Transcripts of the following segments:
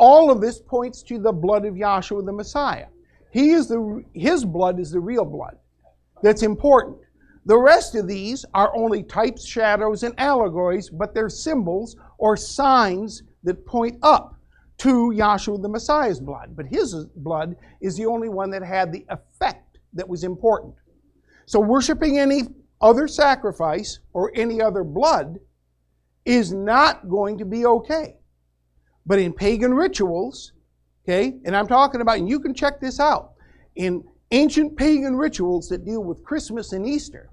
all of this points to the blood of Yahshua the Messiah. His blood is the real blood. That's important. The rest of these are only types, shadows, and allegories, but they're symbols or signs that point up to Yahshua the Messiah's blood. But his blood is the only one that had the effect that was important. So worshiping any other sacrifice or any other blood is not going to be okay. But in pagan rituals, okay, and I'm talking about, and you can check this out, in ancient pagan rituals that deal with Christmas and Easter,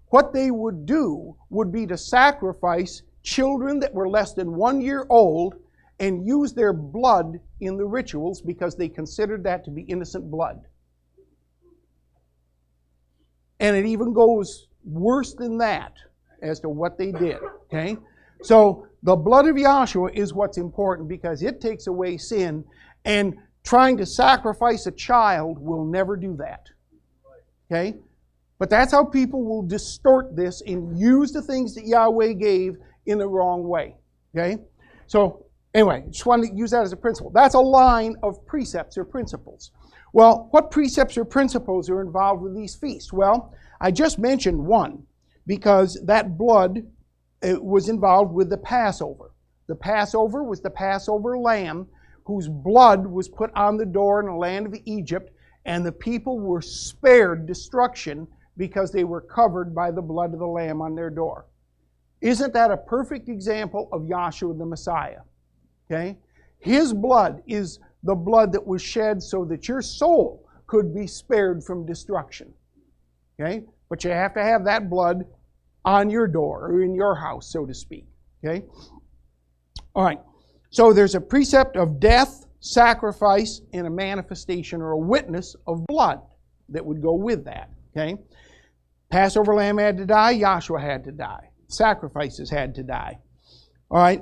what they would do would be to sacrifice children that were less than 1 year old and use their blood in the rituals because they considered that to be innocent blood. And it even goes worse than that as to what they did, okay? So the blood of Yahshua is what's important because it takes away sin, and trying to sacrifice a child will never do that, okay? But that's how people will distort this and use the things that Yahweh gave in the wrong way, okay? So anyway, just wanted to use that as a principle. That's a line of precepts or principles. Well, what precepts or principles are involved with these feasts? Well, I just mentioned one because that blood was involved with the Passover. The Passover was the Passover lamb whose blood was put on the door in the land of Egypt, and the people were spared destruction because they were covered by the blood of the lamb on their door. Isn't that a perfect example of Yahshua the Messiah? Okay? His blood is the blood that was shed so that your soul could be spared from destruction. Okay? But you have to have that blood on your door or in your house, so to speak. Okay? All right. So there's a precept of death, sacrifice, and a manifestation or a witness of blood that would go with that. Okay? Passover lamb had to die, Yahshua had to die. Sacrifices had to die. All right?